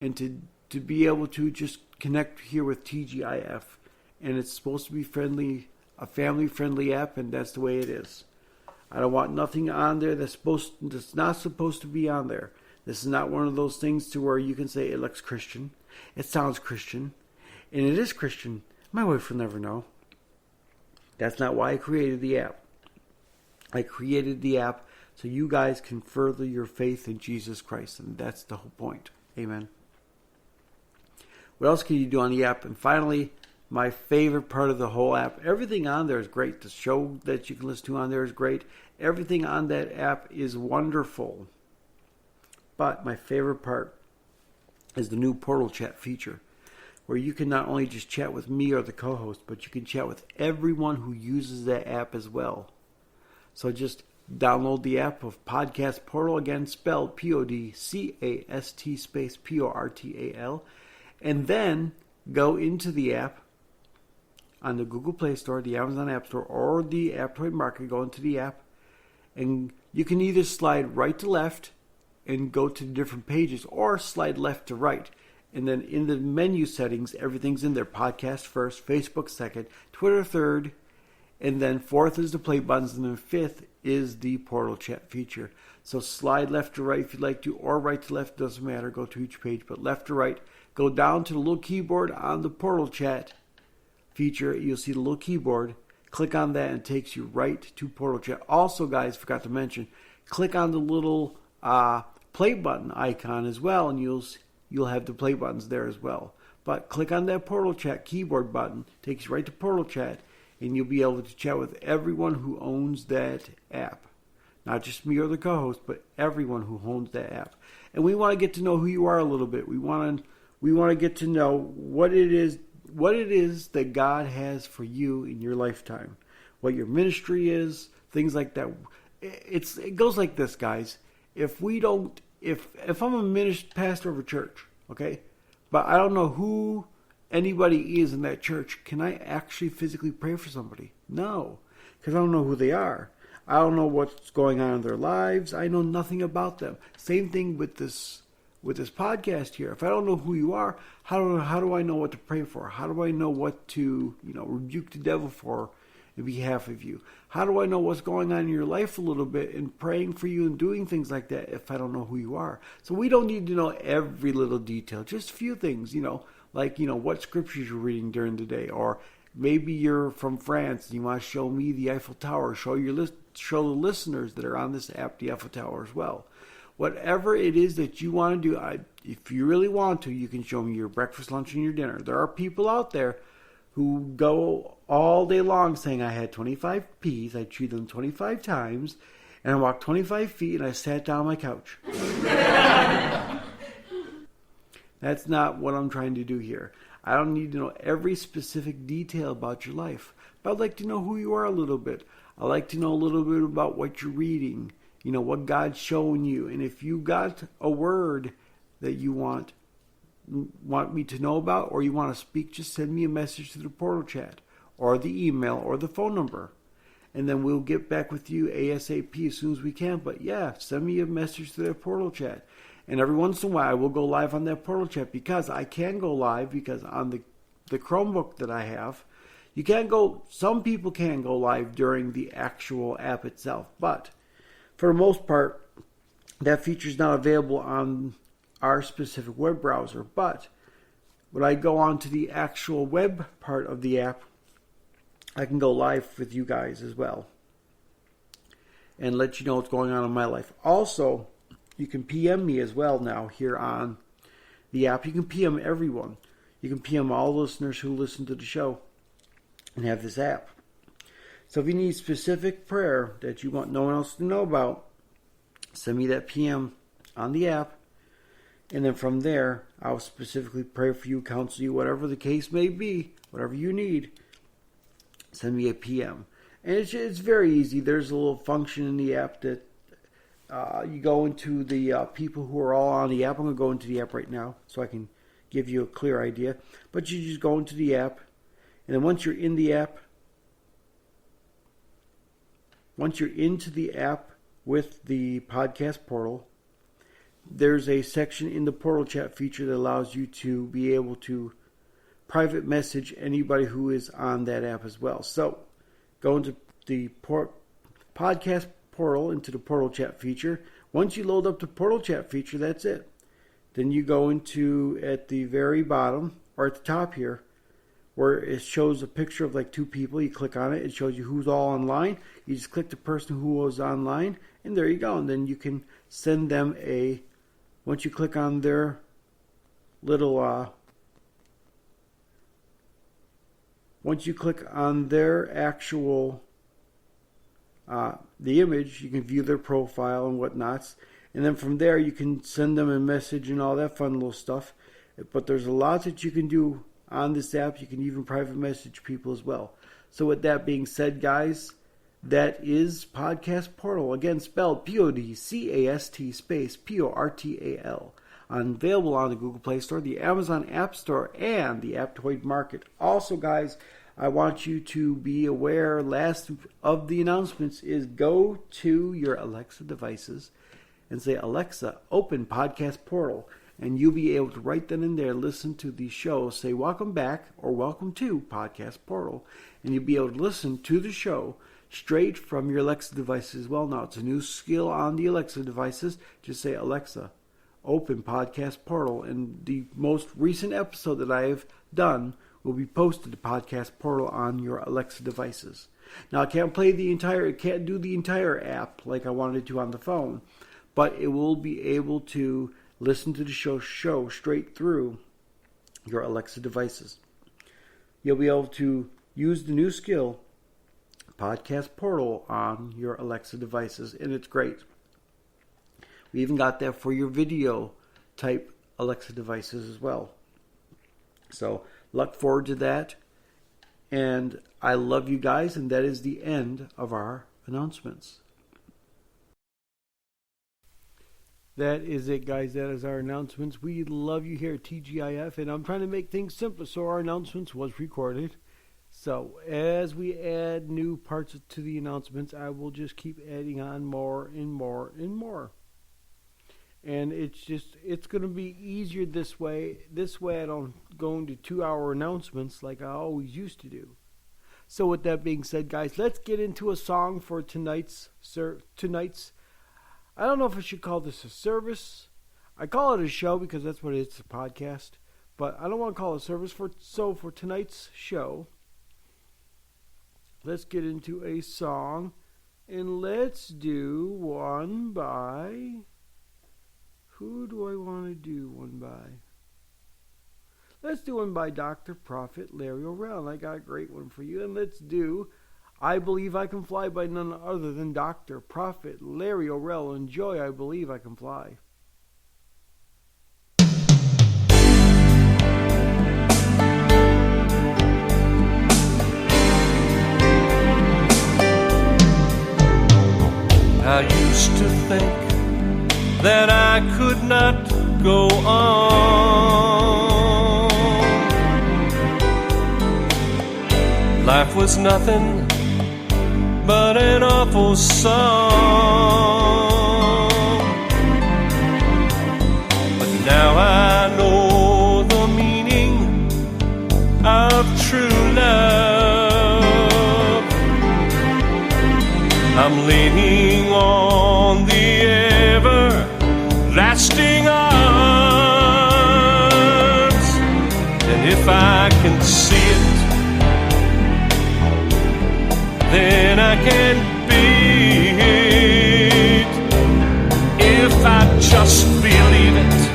and to be able to just connect here with TGIF. And it's supposed to be friendly, a family-friendly app, and that's the way it is. I don't want nothing on there that's not supposed to be on there. This is not one of those things to where you can say it looks Christian, it sounds Christian, and it is Christian. My wife will never know. That's not why I created the app. I created the app so you guys can further your faith in Jesus Christ, and that's the whole point. Amen. What else can you do on the app? And finally, my favorite part of the whole app. Everything on there is great. The show that you can listen to on there is great. Everything on that app is wonderful. But my favorite part is the new Portal Chat feature, where you can not only just chat with me or the co-host, but you can chat with everyone who uses that app as well. So just download the app of Podcast Portal, again spelled PODCAST space PORTAL, and then go into the app on the Google Play Store, the Amazon App Store, or the Aptoid Market. Go into the app, and you can either slide right to left and go to different pages, or slide left to right. And then in the menu settings, everything's in there. Podcast first, Facebook second, Twitter third, and then fourth is the play buttons, and then fifth is the Portal Chat feature. So slide left to right if you'd like to, or right to left, doesn't matter. Go to each page, but left to right. Go down to the little keyboard on the Portal Chat feature. You'll see the little keyboard. Click on that and it takes you right to Portal Chat. Also, guys, forgot to mention, click on the little play button icon as well, and you'll have the play buttons there as well. But click on that Portal Chat keyboard button, takes you right to Portal Chat, and you'll be able to chat with everyone who owns that app. Not just me or the co-host, but everyone who owns that app. And we want to get to know who you are a little bit. We want to get to know what it is that God has for you in your lifetime, what your ministry is, things like that. It goes like this, guys. If I'm a pastor of a church, okay, but I don't know who anybody is in that church, can I actually physically pray for somebody? No, because I don't know who they are. I don't know what's going on in their lives. I know nothing about them. Same thing with this podcast here. If I don't know who you are, how do I know what to pray for? How do I know what to rebuke the devil for in behalf of you? How do I know what's going on in your life a little bit and praying for you and doing things like that if I don't know who you are? So we don't need to know every little detail, just a few things, like what scriptures you're reading during the day, or maybe you're from France and you want to show me the Eiffel Tower, show the listeners that are on this app the Eiffel Tower as well. Whatever it is that you want to do, if you really want to, you can show me your breakfast, lunch, and your dinner. There are people out there who go all day long saying, I had 25 peas, I chewed them 25 times, and I walked 25 feet, and I sat down on my couch. That's not what I'm trying to do here. I don't need to know every specific detail about your life, but I'd like to know who you are a little bit. I'd like to know a little bit about what you're reading, what God's showing you. And if you got a word that you want me to know about, or you want to speak, just send me a message to the Portal Chat, or the email, or the phone number. And then we'll get back with you ASAP as soon as we can. But yeah, send me a message to the Portal Chat. And every once in a while, I will go live on that Portal Chat, because I can go live, because on the Chromebook that I have, some people can go live during the actual app itself. But for the most part, that feature is not available on our specific web browser. But when I go on to the actual web part of the app, I can go live with you guys as well and let you know what's going on in my life. Also, you can PM me as well now here on the app. You can PM everyone. You can PM all listeners who listen to the show and have this app. So if you need specific prayer that you want no one else to know about, send me that PM on the app. And then from there, I'll specifically pray for you, counsel you, whatever the case may be, whatever you need, send me a PM. And it's very easy. There's a little function in the app that you go into the people who are all on the app. I'm going to go into the app right now so I can give you a clear idea. But you just go into the app. And then once you're in the app, once you're into the app with the podcast portal, there's a section in the portal chat feature that allows you to be able to private message anybody who is on that app as well. So go into the podcast portal, into the portal chat feature. Once you load up the portal chat feature, that's it. Then you go into, at the very bottom, or at the top here, where it shows a picture of like two people. You click on it, it shows you who's all online. You just click the person who was online, and there you go. And then you can send them once you click on their little, once you click on their actual, the image, you can view their profile and whatnots. And then from there, you can send them a message and all that fun little stuff. But there's a lot that you can do on this app. You can even private message people as well. So with that being said, guys, that is Podcast Portal. Again, spelled PODCAST space PORTAL. Available on the Google Play Store, the Amazon App Store, and the Aptoid Market. Also, guys, I want you to be aware, last of the announcements is go to your Alexa devices and say, Alexa, open Podcast Portal. And you'll be able to write that in there, listen to the show, say welcome back or welcome to Podcast Portal. And you'll be able to listen to the show straight from your Alexa devices as well. Now, it's a new skill on the Alexa devices. Just say, Alexa, open Podcast Portal. And the most recent episode that I have done will be posted to Podcast Portal on your Alexa devices. Now, it can't do the entire app like I wanted to on the phone, but it will be able to listen to the show straight through your Alexa devices. You'll be able to use the new skill, Podcast Portal, on your Alexa devices, and it's great. We even got that for your video type Alexa devices as well. So look forward to that. And I love you guys, and that is the end of our announcements. That is it, guys. That is our announcements. We love you here at TGIF, and I'm trying to make things simple, so our announcements was recorded. So as we add new parts to the announcements, I will just keep adding on more and more and more. And it's going to be easier this way. This way I don't go into 2-hour announcements like I always used to do. So with that being said, guys, let's get into a song for tonight's I don't know if I should call this a service. I call it a show because that's what it is, a podcast. But I don't want to call it a service. For tonight's show, let's get into a song. And let's do one by... Who do I want to do one by? Let's do one by Dr. Prophet Larry O'Rell. And I got a great one for you. And let's do... I Believe I Can Fly by none other than Dr. Prophet Larry O'Rell. Enjoy I Believe I Can Fly. I used to think that I could not go on. Life was nothing but an awful song. But now I know the meaning of true love. I'm leaning on the everlasting arms, and if I can see it, then I can be it. If I just believe it,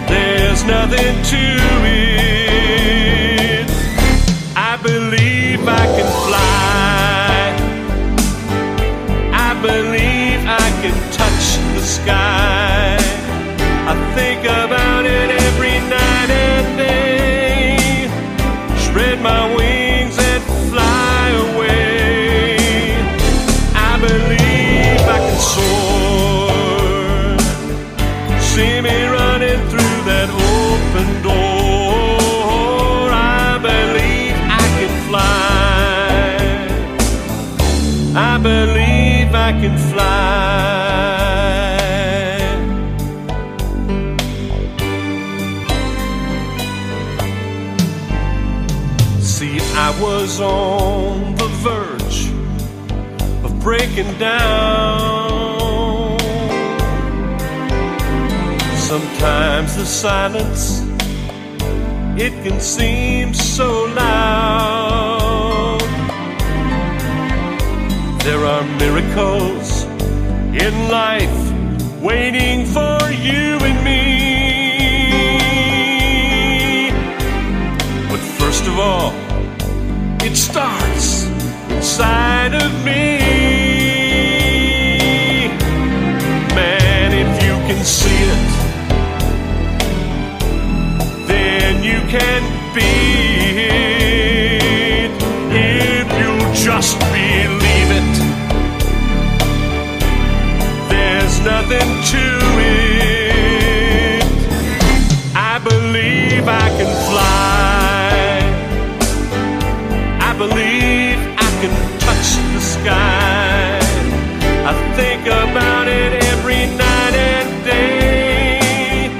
there's nothing to it. I believe I can fly. I believe I can touch the sky. I think about it every night and day. Spread my wings and fly away. I believe I can soar. See me running through that open door. I believe I can fly. I believe I can fly. was on the verge of breaking down. Sometimes the silence, it can seem so loud. There are miracles in life waiting for you and me. But first of all, it starts inside of me. Man, if you can see it, then you can be it. If you just believe it, there's nothing to it. I believe I can fly. I believe I can touch the sky. I think about it every night and day.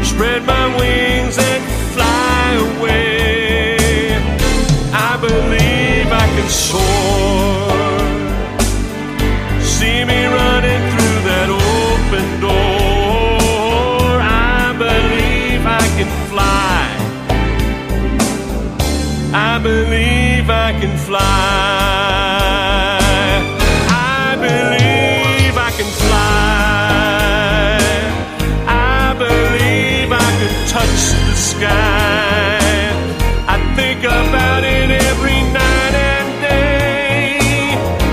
Spread my wings and fly away. I believe I can soar. See me running through that open door. I believe I can fly. I believe I can fly. I believe I can fly. I believe I can touch the sky. I think about it every night and day.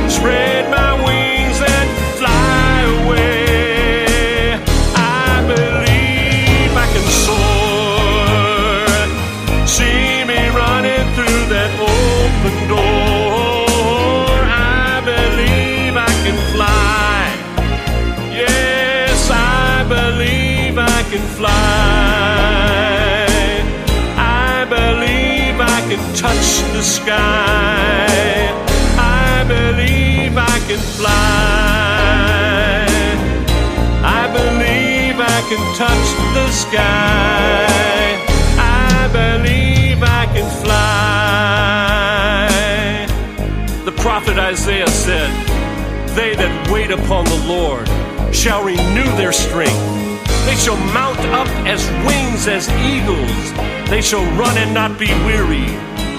Spread my wings and fly away. I believe I can soar. See me running through that open door. I believe I can fly. Yes, I believe I can fly. I believe I can touch the sky. I believe I can fly. I believe I can touch the sky. I believe I can fly. The prophet Isaiah said, "They that wait upon the Lord shall renew their strength. They shall mount up as wings as eagles. They shall run and not be weary.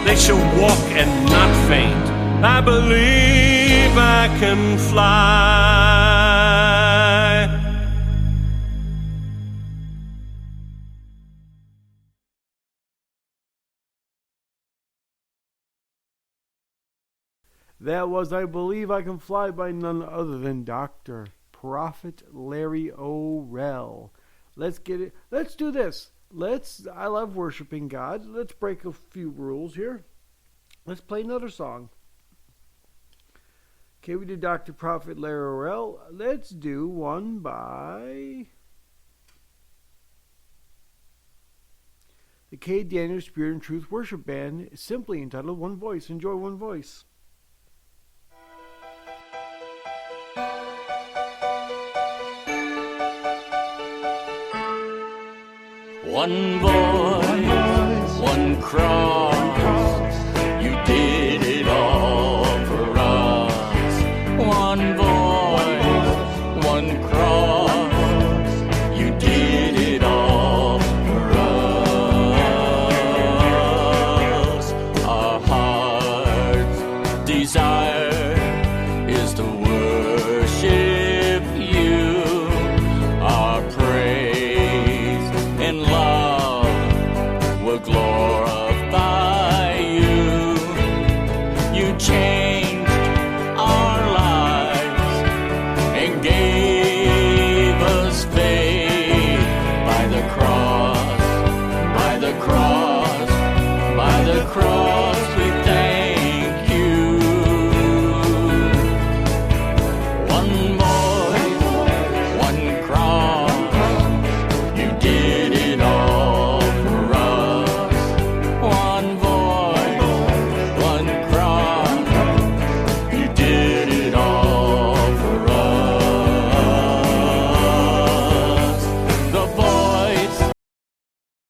They shall walk and not faint." I believe I can fly. That was I Believe I Can Fly by none other than Dr. Prophet Larry O'Rell. Let's get it. Let's do this. I love worshiping God. Let's break a few rules here. Let's play another song. Okay, we did Dr. Prophet Larry O'Rell. Let's do one by the K. Daniels Spirit and Truth Worship Band, simply entitled One Voice. Enjoy One Voice. One voice, one cross.